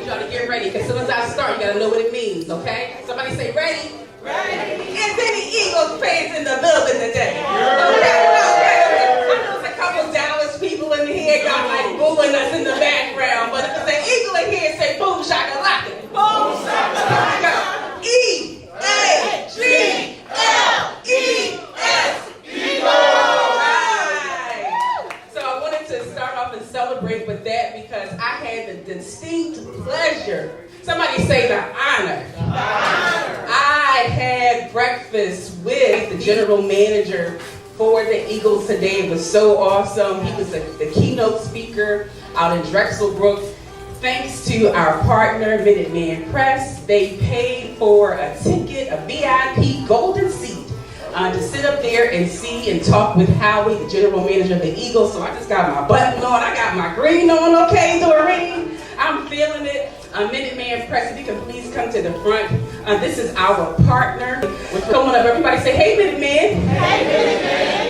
y'all to get ready, because as soon as I start, you gotta know what it means, okay? Somebody say ready. Ready. Is any Eagles fans in the building today? Okay. I know there's a couple Dallas people in here, y'all like booing us in the background, but if it's an Eagle in here, say boom shakalaka. Boom shakalaka. E-A-G-L-E-S. Celebrate with that because I had the distinct pleasure, somebody say the honor. I had breakfast with the general manager for the Eagles today. It was so awesome. He was the keynote speaker out in Drexel Brook. Thanks to our partner, Minuteman Press, they paid for a ticket, a VIP golden seat, to sit up there and see and talk with Howie, the general manager of the Eagles. So I just got my button on, I got my green on, okay, Doreen? I'm feeling it. Minuteman Press, if you can please come to the front. This is our partner. We're coming up, everybody say, hey, Minuteman. Hey,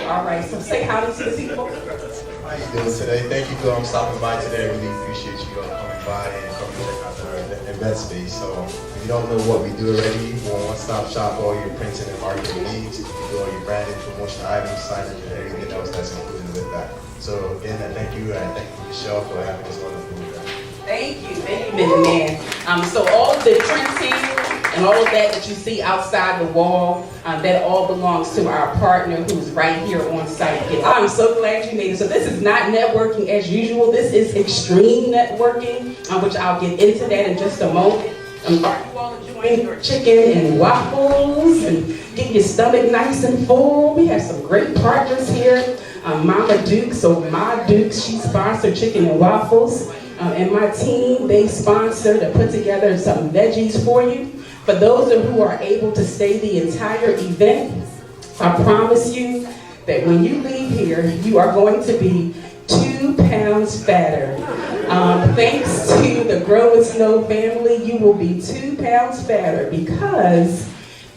Minuteman. All right, so say howdy to the people. How you doing today? Thank you for stopping by today. I really appreciate you coming by and coming to check out the event space. So if you don't know what we do already, we're a one-stop shop for all your printing and marketing needs. We do all your branding, promotion items, signage, and everything else that's included with that. So again, thank you, and thank you, Michelle, for having this wonderful event. Thank you, Minuteman. So all of the printing and all of that you see outside the wall, that all belongs to our partner who's right here on site. I'm so glad you made it. So this is not networking as usual. This is extreme networking, which I'll get into that in just a moment. Are you all enjoying your chicken and waffles and getting your stomach nice and full? We have some great partners here. Mama Duke, so Ma Duke, she sponsored chicken and waffles. And my team, they sponsor to put together some veggies for you. For those of you who are able to stay the entire event, I promise you that when you leave here, you are going to be 2 pounds fatter. Thanks to the Grow with Snow family, you will be 2 pounds fatter because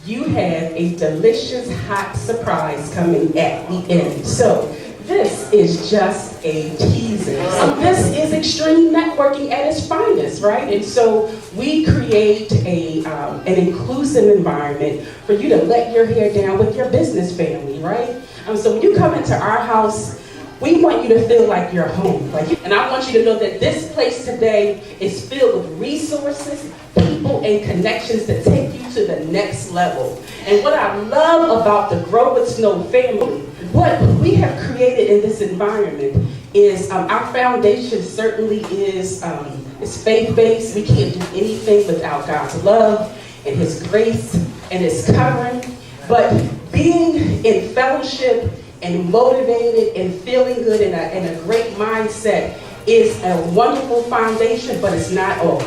you have a delicious hot surprise coming at the end. So this is just a teaser. So this is extreme networking at its finest, right? And so we create an inclusive environment for you to let your hair down with your business family, right? So when you come into our house, we want you to feel like you're home. And I want you to know that this place today is filled with resources, people, and connections that take you to the next level. And what I love about the Grow with Snow family, what we have created in this environment is our foundation certainly is faith-based. We can't do anything without God's love and His grace and His covering. But being in fellowship and motivated and feeling good and a great mindset is a wonderful foundation, but it's not all.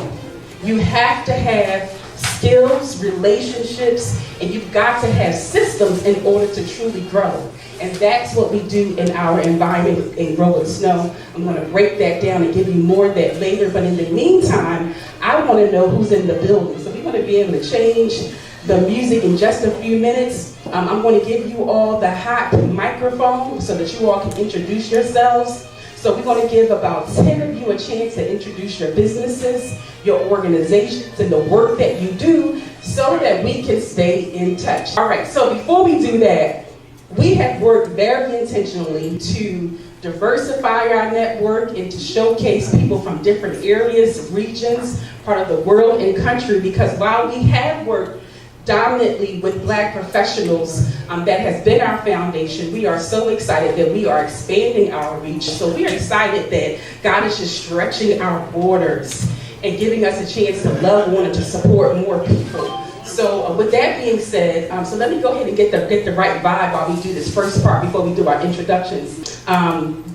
You have to have skills, relationships, and you've got to have systems in order to truly grow. And that's what we do in our environment in Grow with Snow. I'm going to break that down and give you more of that later. But in the meantime, I want to know who's in the building. So we're going to be able to change the music in just a few minutes. I'm going to give you all the hot microphone so that you all can introduce yourselves. So we're going to give about 10 of you a chance to introduce your businesses, your organizations, and the work that you do so that we can stay in touch. All right, so before we do that, we have worked very intentionally to diversify our network and to showcase people from different areas, regions, part of the world and country, because while we have worked dominantly with Black professionals, that has been our foundation. We are so excited that we are expanding our reach. So we are excited that God is just stretching our borders and giving us a chance to love on and to support more people. So with that being said, so let me go ahead and get the right vibe while we do this first part before we do our introductions.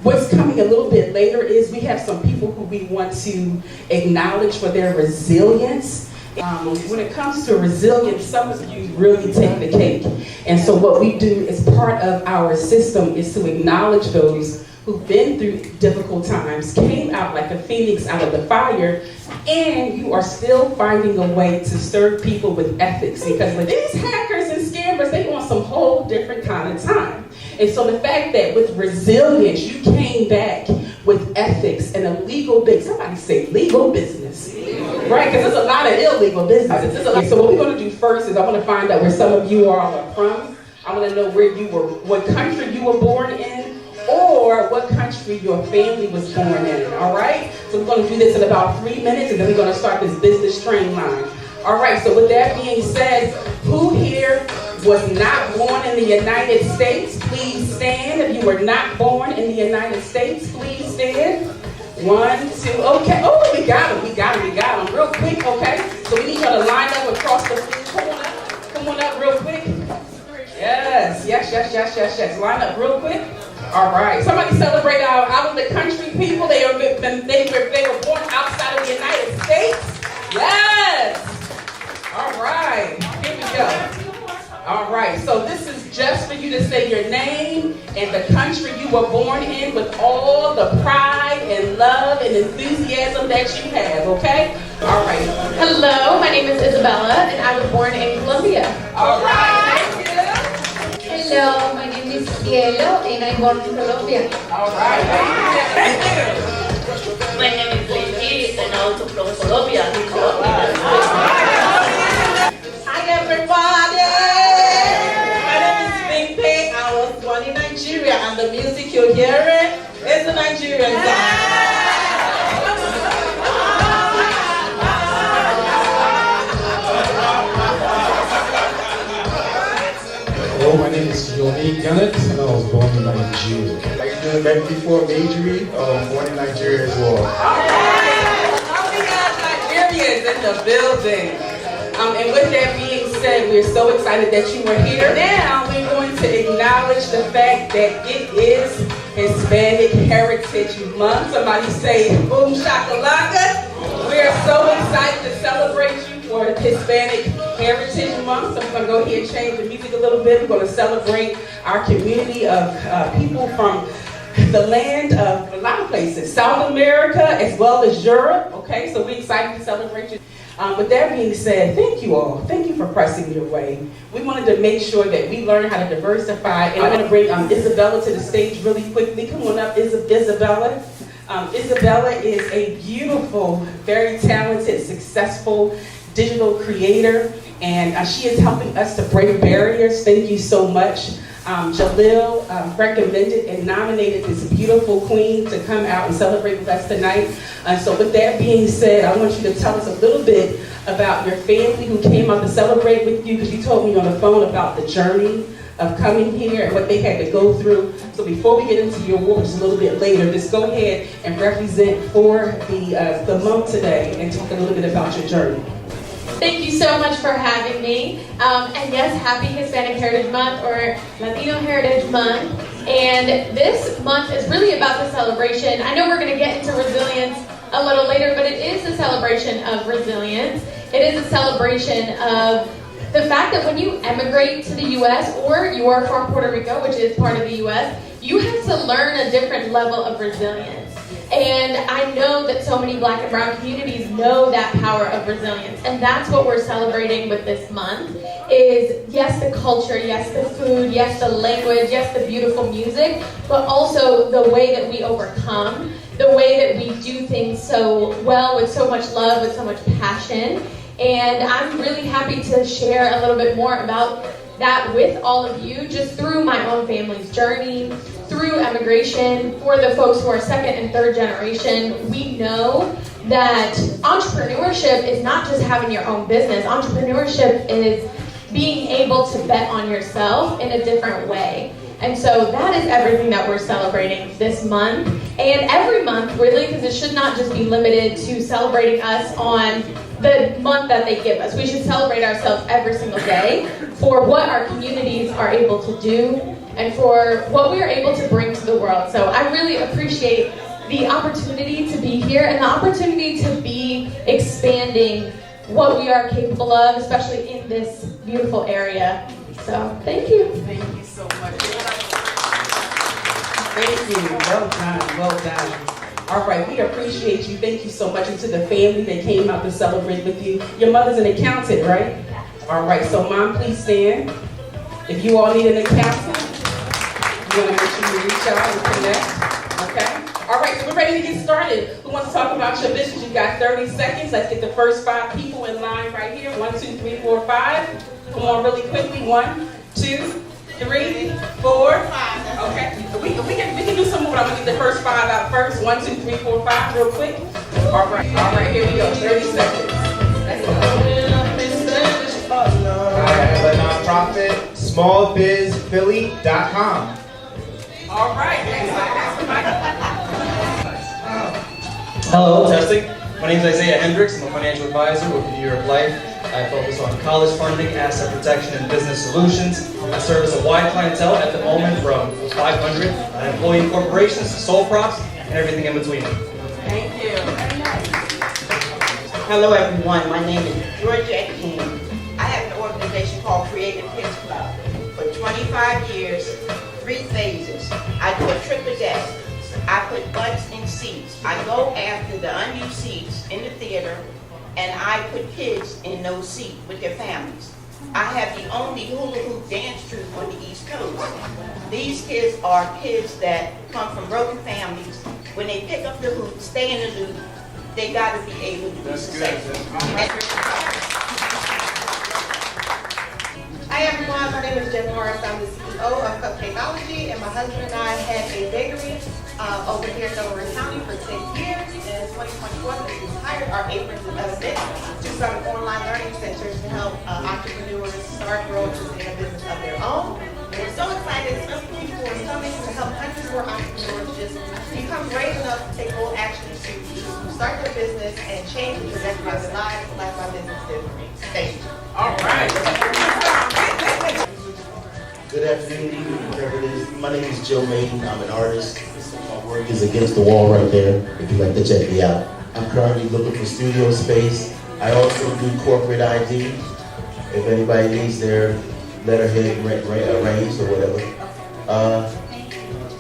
What's coming a little bit later is we have some people who we want to acknowledge for their resilience. When it comes to resilience, some of you really take the cake. And so what we do as part of our system is to acknowledge those who've been through difficult times, came out like a phoenix out of the fire, and you are still finding a way to serve people with ethics. Because with these hackers and scammers, they want some whole different kind of time. And so the fact that with resilience, you came back with ethics and a legal business. Somebody say legal business, right? Because there's a lot of illegal businesses. So what we're going to do first is I want to find out where some of you all are from. I want to know where you were, what country you were born in, or what country your family was born in, all right? So we're going to do this in about 3 minutes, and then we're going to start this business train line. All right, so with that being said, who here was not born in the United States? Please stand. If you were not born in the United States, please stand. 1, 2, okay. Oh, we got them, real quick, okay? So we need you to line up across the field. Come on up real quick. Yes. Line up real quick. All right. Somebody celebrate our out of the country people. They were born outside of the United States. Yes. All right. Here we go. All right. So this is just for you to say your name and the country you were born in with all the pride and love and enthusiasm that you have. Okay. All right. Hello. My name is Isabella, and I was born in Colombia. All right. Hello, my name is Cielo and I'm born in Colombia. All right. My name is Lady and also from Colombia. Hi everybody! My name is Bimpe. I was born in Nigeria and the music you're hearing is the Nigerian song. Hello, my name is Yoni Gannett and I was born in Nigeria. How you doing? Right before Majorie, born in Nigeria as well. We got Nigerians in the building. And with that being said, we're so excited that you were here. Now we're going to acknowledge the fact that it is Hispanic Heritage Month. Somebody say boom shakalaka. We are so excited to celebrate you for Hispanic Heritage Month. So we're going to go ahead and change the music a little bit. We're going to celebrate our community of people from the land of a lot of places, South America as well as Europe. Okay, so we're excited to celebrate you. With that being said, thank you all. Thank you for pressing your way. We wanted to make sure that we learn how to diversify, and I want to bring Isabella to the stage really quickly. Come on up, Isabella. Isabella is a beautiful, very talented, successful digital creator, and she is helping us to break barriers. Thank you so much. Jalil recommended and nominated this beautiful queen to come out and celebrate with us tonight. So with that being said, I want you to tell us a little bit about your family who came out to celebrate with you, because you told me on the phone about the journey of coming here and what they had to go through. So before we get into your award, just a little bit later, just go ahead and represent for the month today and talk a little bit about your journey. Thank you so much for having me. And yes, happy Hispanic Heritage Month or Latino Heritage Month. And this month is really about the celebration. I know we're going to get into resilience a little later, but it is a celebration of resilience. It is a celebration of the fact that when you emigrate to the U.S. or you are from Puerto Rico, which is part of the U.S., you have to learn a different level of resilience. And I know that so many Black and brown communities know that power of resilience. And that's what we're celebrating with this month is, yes, the culture, yes, the food, yes, the language, yes, the beautiful music, but also the way that we overcome, the way that we do things so well with so much love, with so much passion. And I'm really happy to share a little bit more about that with all of you, just through my own family's journey, through emigration. For the folks who are second and third generation, we know that entrepreneurship is not just having your own business. Entrepreneurship is being able to bet on yourself in a different way. And so that is everything that we're celebrating this month, and every month really, because it should not just be limited to celebrating us on the month that they give us. We should celebrate ourselves every single day for what our communities are able to do and for what we are able to bring to the world. So I really appreciate the opportunity to be here and the opportunity to be expanding what we are capable of, especially in this beautiful area. So thank you. Thank you so much. Thank you. Well done. Well done. All right, we appreciate you. Thank you so much. And to the family that came out to celebrate with you. Your mother's an accountant, right? All right, so Mom, please stand. If you all need an accountant, you want to make sure you reach out and connect. Okay? All right, so we're ready. ready to get started. Who wants to talk about your business? You got 30 seconds. Let's get the first 5 people in line right here. 1, 2, 3, 4, 5. Come on really quickly. 1, 2, 3, 4. Okay. We can do some more, but I'm going to get the first 5 out first. 1, 2, 3, 4, 5 real quick. All right, here we go. 30 seconds. Let's go. I have a nonprofit, smallbizphilly.com. All right. Hello, testing. My name is Isaiah Hendricks. I'm a financial advisor with New York Life. I focus on college funding, asset protection, and business solutions. I service a wide clientele at the moment from 500 employee corporations, sole props, and everything in between. Thank you. Hello everyone, my name is Georgia King. I have an organization called Creative Kids Club. For 25 years, 3 phases. I do a triple deck. I put butts in seats. I go after the unused seats in the theater and I put kids in those seats with their families. I have the only hula hoop dance troupe on the East Coast. These kids are kids that come from broken families. When they pick up the hoop, stay in the loop, they got to be able to be successful. Hi everyone, my name is Jen Morris. I'm the CEO of Cupcakeology, and my husband and I had a bakery over here in Delaware County for 10 years. In 2021, we hired our aprons and benefits to some online learning centers to help entrepreneurs start, grow, and sustain a business of their own. We're so excited, especially for coming to help hundreds more entrepreneurs just become brave enough to take bold action to start their business and change the trajectory of their lives, like my business did for me. Thank you. All right. Good afternoon, evening, whatever it is. My name is Joe Maiden. I'm an artist. My work is against the wall right there, if you'd like to check me out. I'm currently looking for studio space. I also do corporate ID. If anybody needs their letterhead arranged or whatever.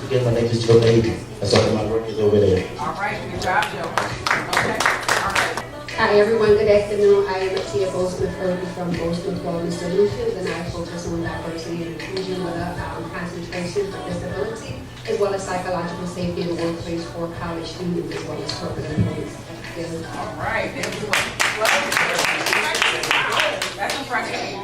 Again, my name is Joe Maiden. That's all my work is over there. All right, good job, Joe. Okay. All right. Hi everyone, good afternoon. I am Tia Goldsmith-Irby from Goldsmith Wellness Solutions, and I focus on diversity and inclusion with a concentration for disability, as well as psychological safety in the workplace for college students, as well as corporate employees. All right, that's impressive.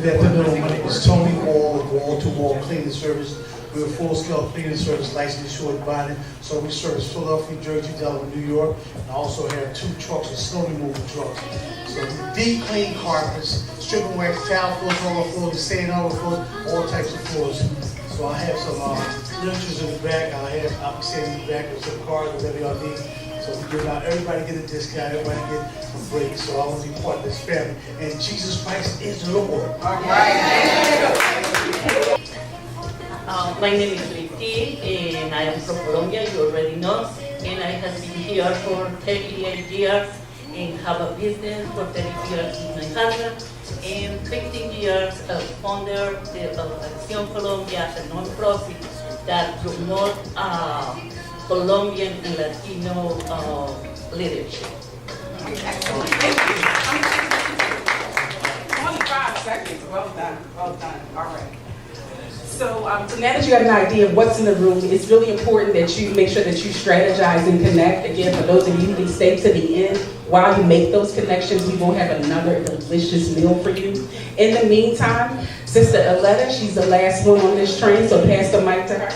Good afternoon, my name is Tony Wall with Wall to Wall Cleaning Service. We're a full-scale cleaning service licensed insured bonded. So we service Philadelphia, Jersey, Delaware, New York, and I also have 2 trucks with snow removal trucks. So we deep clean carpets, strip and wax, tile floors, roller floors, sand over floors, all types of floors. So I have some literature in the back. I'm sitting in the back with some cards, whatever y'all need. So we give out, everybody get a discount, everybody get a break. So I want to be part of this family. And Jesus Christ is Lord. All right. My name is Ricky, and I am from Colombia, you already know. And I have been here for 38 years and have a business for 30 years in Manhattan. And 15 years as founder of Acción Colombia, a non-profit that promotes Colombian and Latino leadership. 25 seconds. Well done. Well done. All right. So now that you got an idea of what's in the room, it's really important that you make sure that you strategize and connect. Again, for those of you who stay to the end, while you make those connections, we will have another delicious meal for you. In the meantime, Sister Aletta, she's the last one on this train, so pass the mic to her.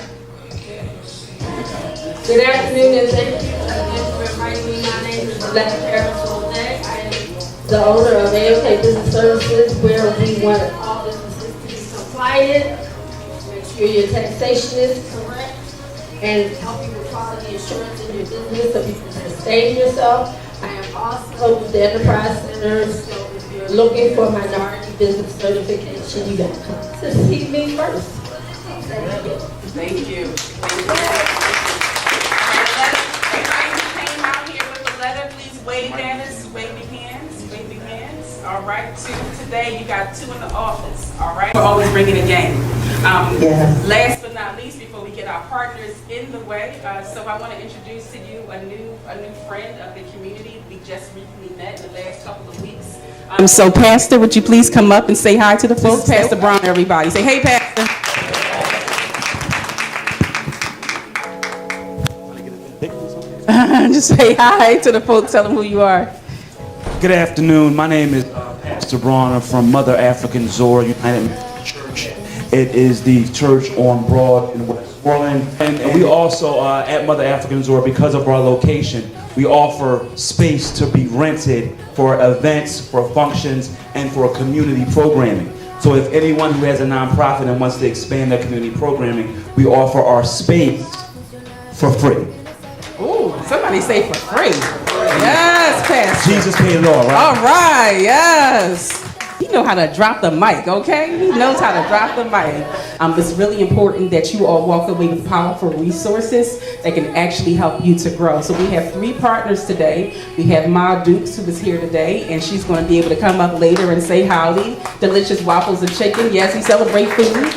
Good afternoon and thank you again for inviting me. My name is Aletta Harris-Solnay. I am the owner of AOK Business Services, where we want all businesses to be compliant, make sure your taxation is correct, and help you with quality insurance in your business so you can sustain yourself. I am also with the Enterprise Center, so if you're looking for minority business certification, you got to come to see me first. Thank you. Thank you. Wave at us, wave your hands, wave your hands. All right, 2 today, you got 2 in the office. All right, we're always bringing a game. Last but not least, before we get our partners in the way, so I want to introduce to you a new friend of the community. We just recently met in the last couple of weeks. So Pastor, would you please come up and say hi to the folks? Pastor Brown, everybody. Say, hey, Pastor. you say hi to the folks? Tell them who you are. Good afternoon. My name is Pastor Bronner from Mother African Zora United Methodist Church. It is the church on Broad in Westmoreland. And we also, at Mother African Zora, because of our location, we offer space to be rented for events, for functions, and for community programming. So if anyone who has a nonprofit and wants to expand their community programming, we offer our space for free. Ooh, somebody say for free. Yes, Pastor. Jesus paid it all, right? All right, yes. He knows how to drop the mic, okay? He knows how to drop the mic. It's really important that you all walk away with powerful resources that can actually help you to grow. So we have 3 partners today. We have Ma Dukes, who is here today, and she's going to be able to come up later and say howdy. Delicious waffles and chicken. Yes, we celebrate food.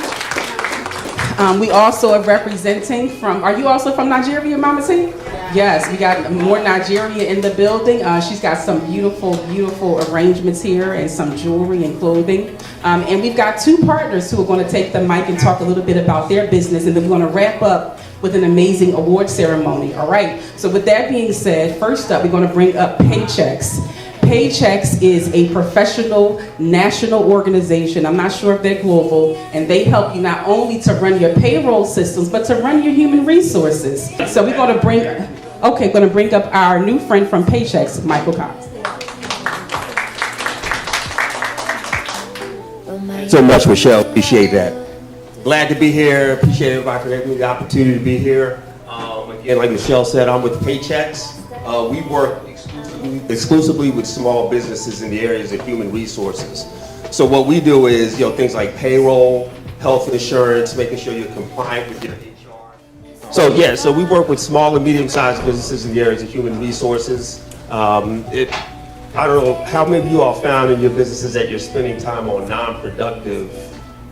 We also are representing from, are you also from Nigeria, Mama T? Yes, we got more Nigeria in the building. She's got some beautiful, beautiful arrangements here and some jewelry and clothing. And we've got 2 partners who are going to take the mic and talk a little bit about their business, and then we're going to wrap up with an amazing award ceremony, all right? So with that being said, first up, we're going to bring up Paychex. Paychex is a professional national organization. I'm not sure if they're global, and they help you not only to run your payroll systems, but to run your human resources. So we're going to bring up our new friend from Paychex, Michael Cox. So much, Michelle. Appreciate that. Glad to be here. Appreciate everybody for giving me the opportunity to be here. Again, like Michelle said, I'm with Paychex. We work exclusively with small businesses in the areas of human resources. So what we do is, things like payroll, health insurance, making sure you're compliant with your HR. So we work with small and medium-sized businesses in the areas of human resources. I don't know how many of you all found in your businesses that you're spending time on non-productive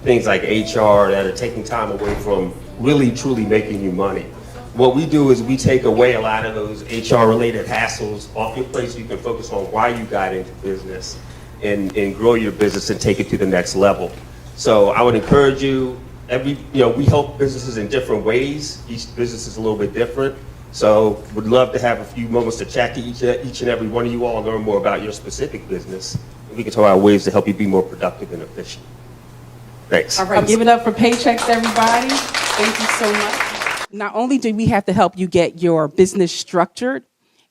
things like HR that are taking time away from really truly making you money. What we do is we take away a lot of those HR-related hassles off your plate so you can focus on why you got into business and grow your business and take it to the next level. So I would encourage you, we help businesses in different ways. Each business is a little bit different. So would love to have a few moments to chat to each and every one of you all and learn more about your specific business. And we can talk about ways to help you be more productive and efficient. Thanks. All right, give it up for Paychex, everybody. Thank you so much. Not only do we have to help you get your business structured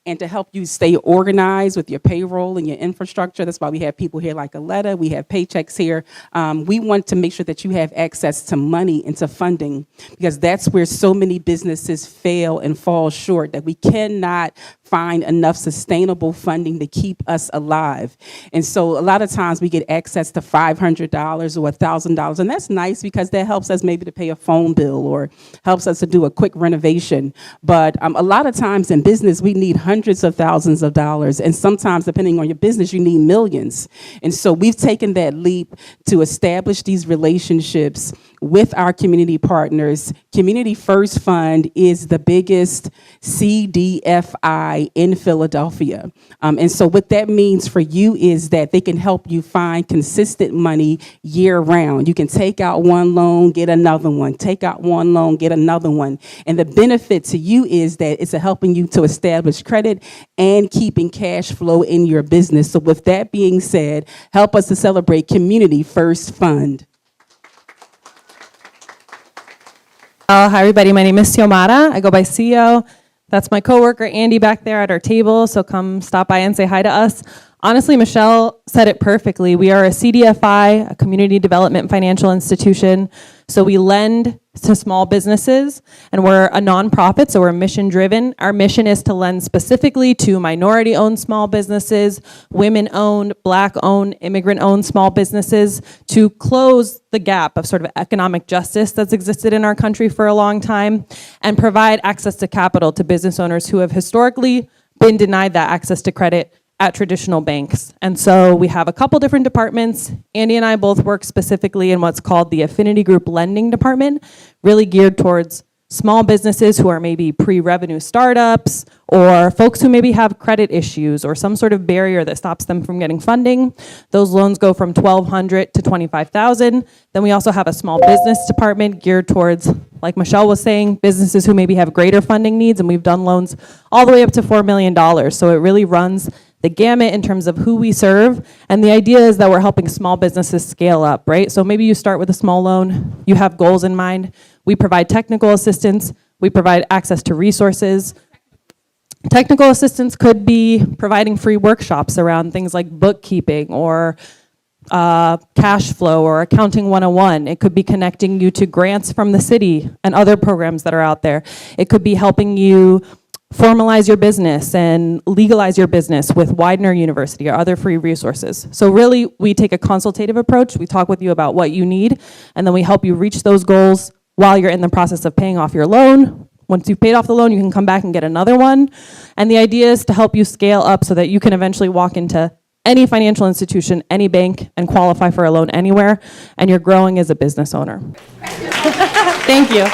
and to help you stay organized with your payroll and your infrastructure. That's why we have people here like Aletta. We have Paychex here. We want to make sure that you have access to money and to funding, because that's where so many businesses fail and fall short, that we cannot find enough sustainable funding to keep us alive. And so a lot of times we get access to $500 or $1,000, and that's nice because that helps us maybe to pay a phone bill or helps us to do a quick renovation. But a lot of times in business, we need hundreds of thousands of dollars, and sometimes, depending on your business, you need millions. And so we've taken that leap to establish these relationships with our community partners. Community First Fund is the biggest CDFI in Philadelphia. And so what that means for you is that they can help you find consistent money year round. You can take out one loan, get another one, take out one loan, get another one. And the benefit to you is that it's helping you to establish credit and keeping cash flow in your business. So with that being said, help us to celebrate Community First Fund. Hi everybody, my name is Xiomara. I go by CEO. That's my coworker Andy back there at our table, so come stop by and say hi to us. Honestly, Michelle said it perfectly. We are a CDFI, a community development financial institution. So we lend to small businesses, and we're a nonprofit, so we're mission driven. Our mission is to lend specifically to minority owned small businesses, women owned, Black owned, immigrant owned small businesses, to close the gap of sort of economic justice that's existed in our country for a long time, and provide access to capital to business owners who have historically been denied that access to credit at traditional banks. And so we have a couple different departments. Andy and I both work specifically in what's called the Affinity Group Lending Department, really geared towards small businesses who are maybe pre-revenue startups, or folks who maybe have credit issues or some sort of barrier that stops them from getting funding. Those loans go from $1,200 to $25,000. Then we also have a small business department geared towards, like Michelle was saying, businesses who maybe have greater funding needs, and we've done loans all the way up to $4 million. So it really runs the gamut in terms of who we serve. And the idea is that we're helping small businesses scale up, right? So maybe you start with a small loan, you have goals in mind. We provide technical assistance, we provide access to resources. Technical assistance could be providing free workshops around things like bookkeeping or cash flow or accounting 101. It could be connecting you to grants from the city and other programs that are out there. It could be helping you formalize your business and legalize your business with Widener University or other free resources. So really, we take a consultative approach. We talk with you about what you need, and then we help you reach those goals while you're in the process of paying off your loan. Once you've paid off the loan, you can come back and get another one. And the idea is to help you scale up so that you can eventually walk into any financial institution, any bank, and qualify for a loan anywhere, and you're growing as a business owner. Thank you.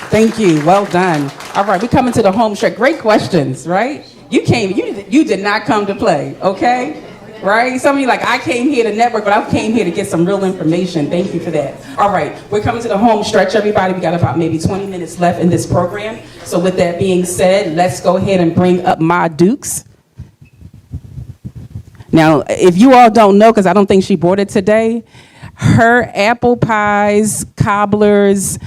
Thank you. Well done. All right, we coming to the home stretch. Great questions, right? You did not come to play, okay? Right? Some of you like, I came here to network, but I came here to get some real information. Thank you for that. All right, we're coming to the home stretch, everybody. We got about maybe 20 minutes left in this program. So with that being said, let's go ahead and bring up Ma Dukes. Now, if you all don't know, because I don't think she bought it today, her apple pies, cobblers,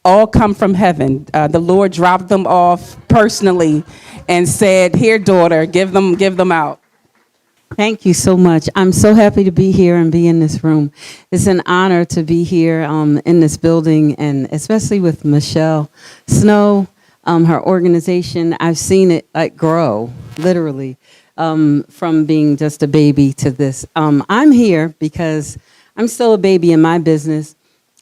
all come from heaven. The Lord dropped them off personally and said, here, daughter, give them out. Thank you so much. I'm so happy to be here and be in this room. It's an honor to be here in this building, and especially with Michelle Snow, her organization. I've seen it grow, literally, from being just a baby to this. I'm here because I'm still a baby in my business,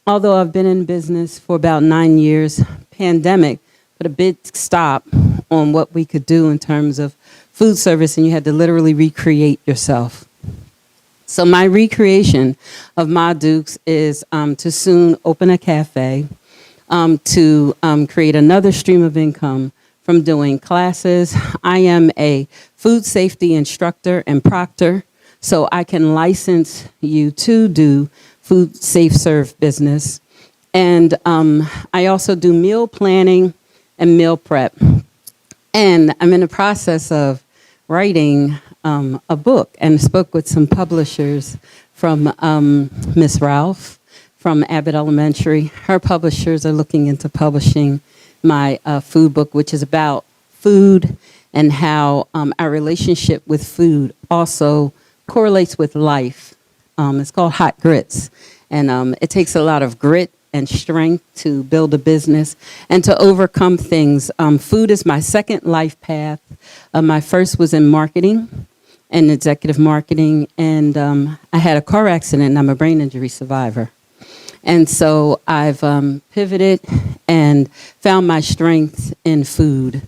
although I've been in business for about 9 years. Pandemic put a big stop on what we could do in terms of food service, and you had to literally recreate yourself. So my recreation of Ma Dukes is to soon open a cafe, to create another stream of income from doing classes. I am a food safety instructor and proctor, so I can license you to do food safe serve business. And I also do meal planning and meal prep. And I'm in the process of writing a book, and spoke with some publishers from Miss Ralph from Abbott Elementary. Her publishers are looking into publishing my food book, which is about food and how our relationship with food also correlates with life. It's called Hot Grits, and it takes a lot of grit and strength to build a business and to overcome things. Food is my second life path. My first was in marketing and executive marketing, and I had a car accident, and I'm a brain injury survivor. And so I've pivoted and found my strength in food.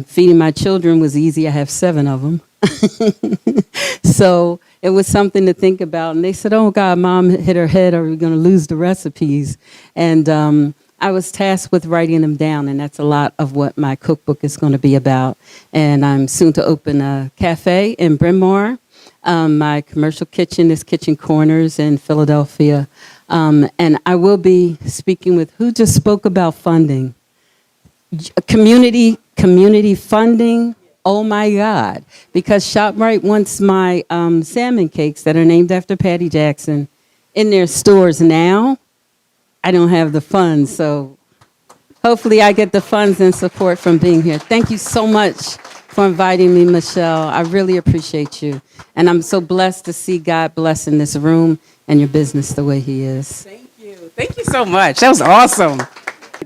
Feeding my children was easy. I have 7 of them. So it was something to think about. And they said, oh, God, Mom hit her head. Are we going to lose the recipes? And I was tasked with writing them down. And that's a lot of what my cookbook is going to be about. And I'm soon to open a cafe in Bryn Mawr. My commercial kitchen is Kitchen Corners in Philadelphia. And I will be speaking with who just spoke about funding. Community funding. Oh my God, because ShopRite wants my salmon cakes that are named after Patty Jackson in their stores now. I don't have the funds, so hopefully I get the funds and support from being here. Thank you so much for inviting me, Michelle. I really appreciate you. And I'm so blessed to see God blessing this room and your business the way he is. Thank you. Thank you so much. That was awesome.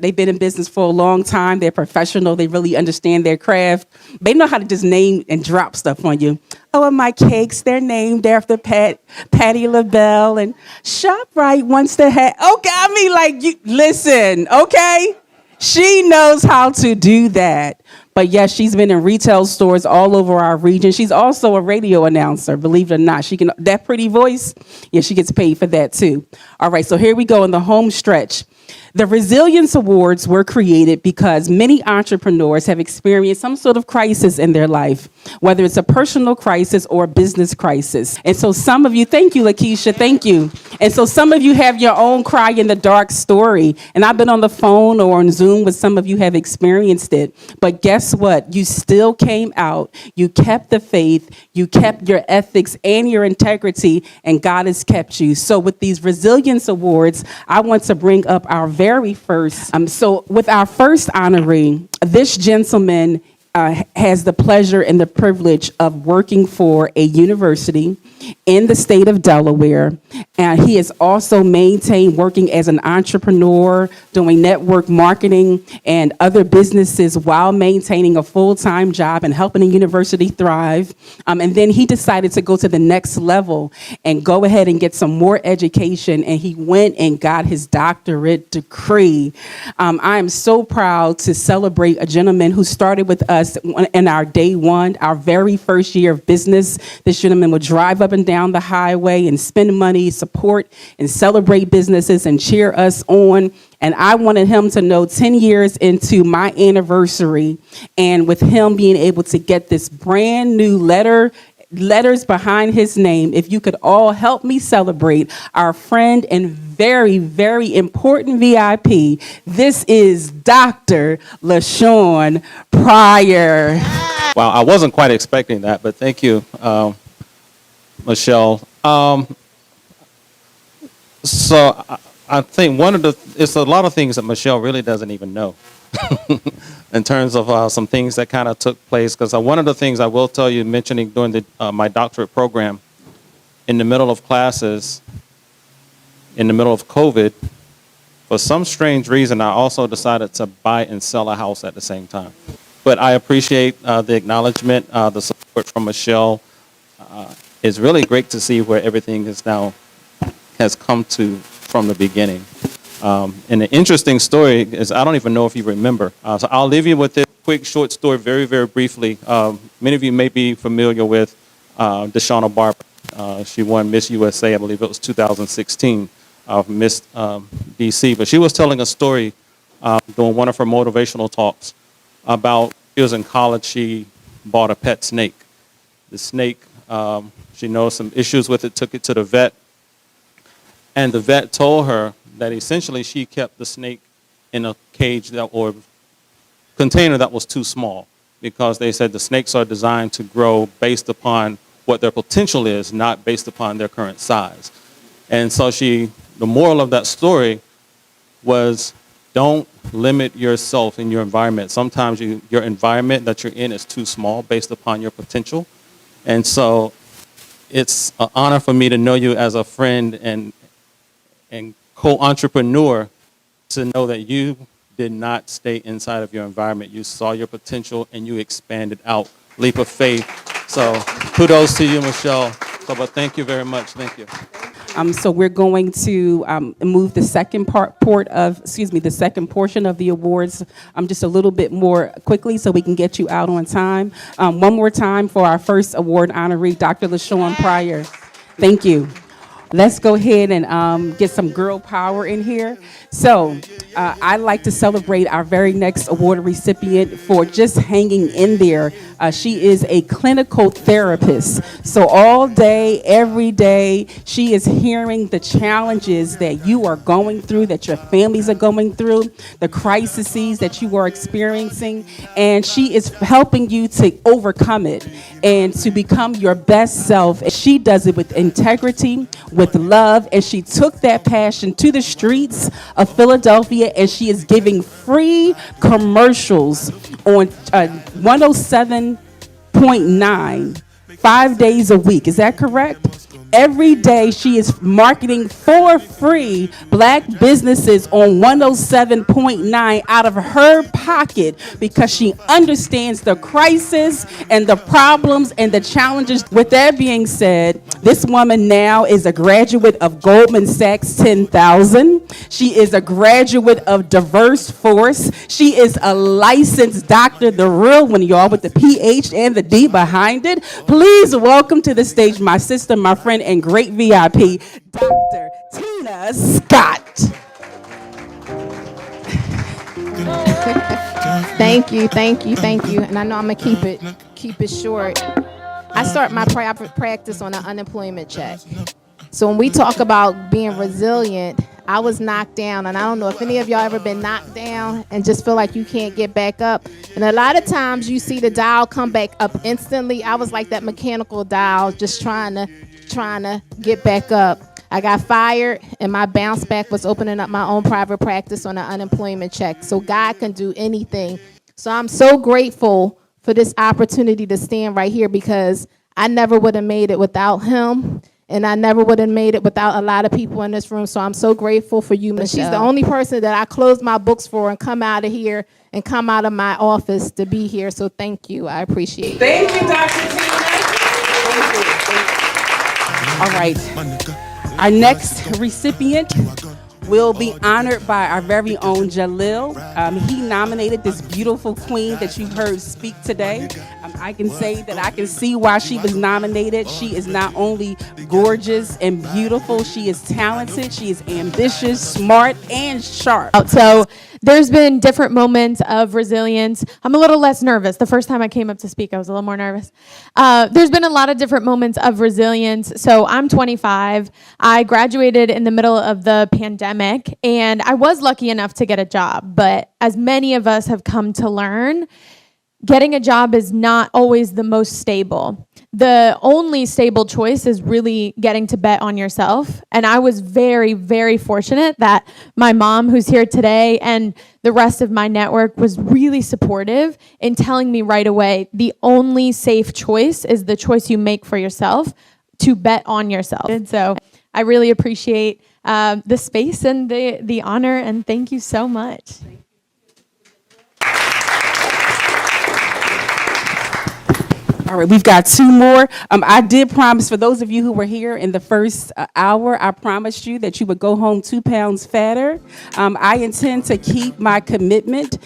They've been in business for a long time. They're professional. They really understand their craft. They know how to just name and drop stuff on you. Oh, and my cakes, they're named after Patti LaBelle, and ShopRite wants to have. Okay, I mean, like, you listen, okay? She knows how to do that. But yes, she's been in retail stores all over our region. She's also a radio announcer, believe it or not. She can, that pretty voice, yeah, she gets paid for that too. All right, so here we go in the home stretch. The Resilience Awards were created because many entrepreneurs have experienced some sort of crisis in their life, whether it's a personal crisis or a business crisis. And so some of you, thank you, Lakeisha, thank you. And so some of you have your own cry in the dark story. And I've been on the phone or on Zoom with some of you have experienced it. But guess what? You still came out. You kept the faith. You kept your ethics and your integrity, and God has kept you. So with these Resilience Awards, I want to bring up our very first. So with our first honoree, this gentleman has the pleasure and the privilege of working for a university in the state of Delaware. And he has also maintained working as an entrepreneur, doing network marketing and other businesses while maintaining a full-time job and helping the university thrive. And then he decided to go to the next level and go ahead and get some more education. And he went and got his doctorate degree. I am so proud to celebrate a gentleman who started with us in our day one, our very first year of business. This gentleman would drive up and down the highway and spend money, support and celebrate businesses and cheer us on. And I wanted him to know 10 years into my anniversary, and with him being able to get this brand new letters behind his name, if you could all help me celebrate our friend and very, very important VIP. This is Dr. LaShawn Pryor. Wow, I wasn't quite expecting that, but thank you, Michelle. So I think it's a lot of things that Michelle really doesn't even know in terms of some things that kind of took place. Because one of the things I will tell you, mentioning during my doctorate program, in the middle of classes, in the middle of COVID, for some strange reason, I also decided to buy and sell a house at the same time. But I appreciate the acknowledgement, the support from Michelle. It's really great to see where everything has come to from the beginning. And the interesting story is, I don't even know if you remember. So I'll leave you with this quick short story very, very briefly. Many of you may be familiar with Deshauna Barber. She won Miss USA, I believe it was 2016, Miss DC. But she was telling a story during one of her motivational talks about, she was in college, she bought a pet snake. The snake, she knows some issues with it, took it to the vet. And the vet told her that essentially she kept the snake in a cage or container that was too small, because they said the snakes are designed to grow based upon what their potential is, not based upon their current size. And so the moral of that story was, don't limit yourself in your environment. Sometimes your environment that you're in is too small based upon your potential. And so it's an honor for me to know you as a friend and co-entrepreneur, to know that you did not stay inside of your environment. You saw your potential and you expanded out. Leap of faith. So kudos to you, Michelle. But thank you very much. Thank you. So we're going to move the second the second portion of the awards just a little bit more quickly so we can get you out on time. One more time for our first award honoree, Dr. LaShawn Pryor. Thank you. Let's go ahead and get some girl power in here. So I'd like to celebrate our very next award recipient for just hanging in there. She is a clinical therapist. So all day, every day, she is hearing the challenges that you are going through, that your families are going through, the crises that you are experiencing, and she is helping you to overcome it and to become your best self. She does it with integrity, with love, and she took that passion to the streets of Philadelphia, and she is giving free commercials on 107.9 5 days a week. Is that correct? Every day she is marketing for free black businesses on 107.9 out of her pocket, because she understands the crisis and the problems and the challenges. With that being said, this woman now is a graduate of Goldman Sachs 10,000. She is a graduate of Diverse Force. She is a licensed doctor, the real one, y'all, with the PH and the D behind it. Please welcome to the stage my sister, my friend, and great VIP, Dr. Tina Scott. Thank you, thank you, thank you. And I know I'm gonna keep it short. I start my private practice on an unemployment check. So when we talk about being resilient, I was knocked down, and I don't know if any of y'all ever been knocked down and just feel like you can't get back up. And a lot of times you see the dial come back up instantly. I was like that mechanical dial, just trying to get back up. I got fired, and my bounce back was opening up my own private practice on an unemployment check. So God can do anything. So I'm so grateful for this opportunity to stand right here, because I never would have made it without him. And I never would have made it without a lot of people in this room. So I'm so grateful for you, Michelle. She's the only person that I closed my books for and come out of here and come out of my office to be here. So thank you. I appreciate it. Thank you, Dr. Tina. All right. Our next recipient will be honored by our very own Jalil. He nominated this beautiful queen that you heard speak today. I can say that I can see why she was nominated. She is not only gorgeous and beautiful, she is talented, she is ambitious, smart, and sharp. So there's been different moments of resilience. I'm a little less nervous. The first time I came up to speak, I was a little more nervous. There's been a lot of different moments of resilience. So I'm 25. I graduated in the middle of the pandemic, and I was lucky enough to get a job. But as many of us have come to learn, getting a job is not always the most stable. The only stable choice is really getting to bet on yourself. And I was very, very fortunate that my mom, who's here today, and the rest of my network was really supportive in telling me right away, the only safe choice is the choice you make for yourself, to bet on yourself. And so I really appreciate the space and the honor, and thank you so much. All right, we've got two more. I did promise, for those of you who were here in the first hour, I promised you that you would go home 2 pounds fatter. I intend to keep my commitment.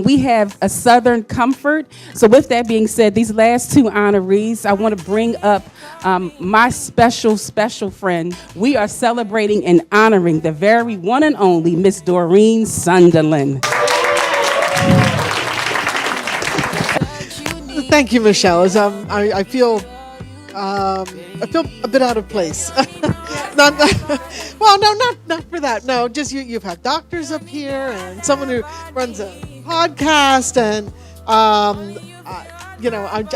We have a Southern comfort. So with that being said, these last two honorees, I want to bring up my special friend. We are celebrating and honoring the very one and only Miss Doreen Sunderland. Thank you, Michelle. I feel a bit out of place. not for that. No, just you've had doctors up here and someone who runs a podcast, and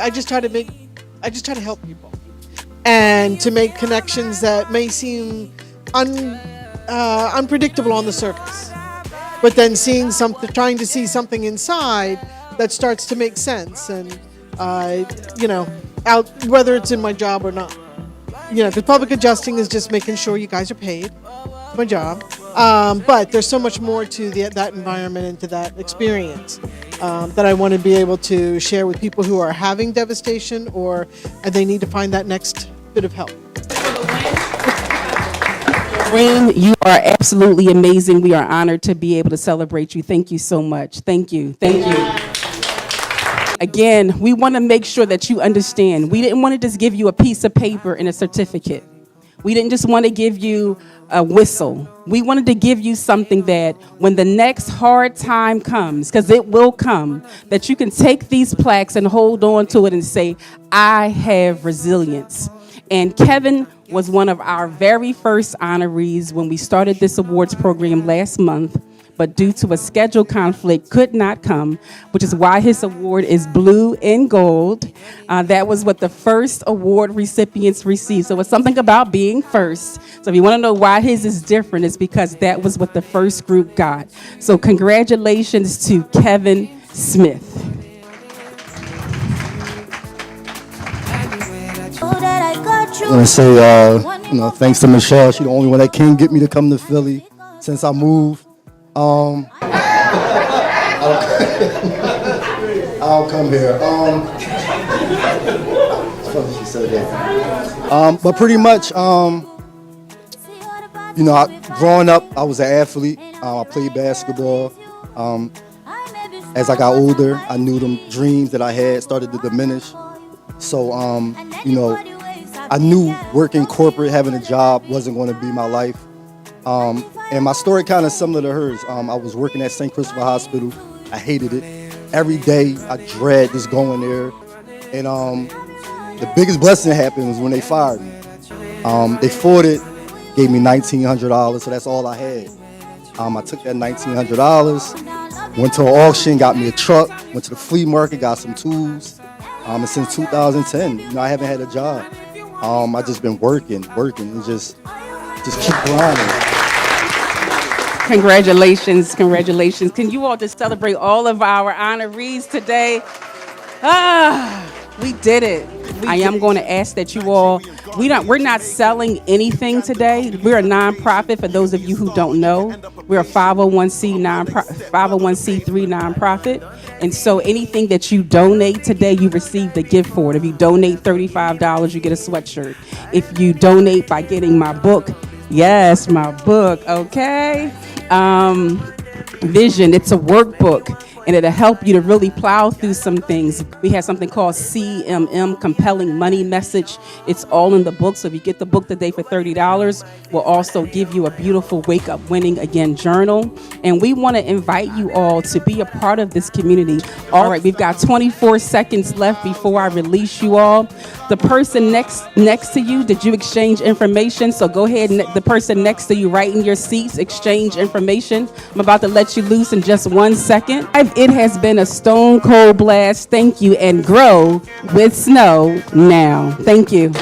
I just try to help people and to make connections that may seem unpredictable on the surface, but then trying to see something inside that starts to make sense. And whether it's in my job or not, because public adjusting is just making sure you guys are paid. My job, but there's so much more to that environment and to that experience that I want to be able to share with people who are having devastation or they need to find that next bit of help. Doreen, you are absolutely amazing. We are honored to be able to celebrate you. Thank you so much. Thank you. Thank you. Again, we want to make sure that you understand. We didn't want to just give you a piece of paper and a certificate. We didn't just want to give you a whistle. We wanted to give you something that when the next hard time comes, because it will come, that you can take these plaques and hold on to it and say, I have resilience. And Kevin was one of our very first honorees when we started this awards program last month, but due to a schedule conflict could not come, which is why his award is blue and gold. That was what the first award recipients received. So it's something about being first. So if you want to know why his is different, it's because that was what the first group got. So congratulations to Kevin Smith. I want to say, thanks to Michelle. She's the only one that can get me to come to Philly since I moved. I'll come here. It's funny she said that. But pretty much, growing up, I was an athlete. I played basketball. As I got older, I knew them dreams that I had started to diminish. So, I knew working corporate, having a job wasn't going to be my life. And my story kind of similar to hers. I was working at St. Christopher Hospital. I hated it. every day I dread just going there. And the biggest blessing that happened was when they fired me. They fought it, gave me $1,900, so that's all I had. I took that $1,900, went to an auction, got me a truck, went to the flea market, got some tools. And since 2010, I haven't had a job. I just been working, and just keep grinding. Congratulations. Can you all just celebrate all of our honorees today? We did it. I am going to ask that you all, we're not selling anything today. We're a nonprofit, for those of you who don't know. We're a 501c3 nonprofit. And so anything that you donate today, you receive the gift for it. If you donate $35, you get a sweatshirt. If you donate by getting my book, yes, my book, okay? Vision, it's a workbook, and it'll help you to really plow through some things. We have something called CMM, Compelling Money Message. It's all in the book, so if you get the book today for $30, we'll also give you a beautiful Wake Up Winning Again journal. And we want to invite you all to be a part of this community. All right, we've got 24 seconds left before I release you all. The person next to you, did you exchange information? So go ahead, and the person next to you, right in your seats, exchange information. I'm about to let you loose in just 1 second. It has been a stone cold blast. Thank you, and grow with Snow now. Thank you.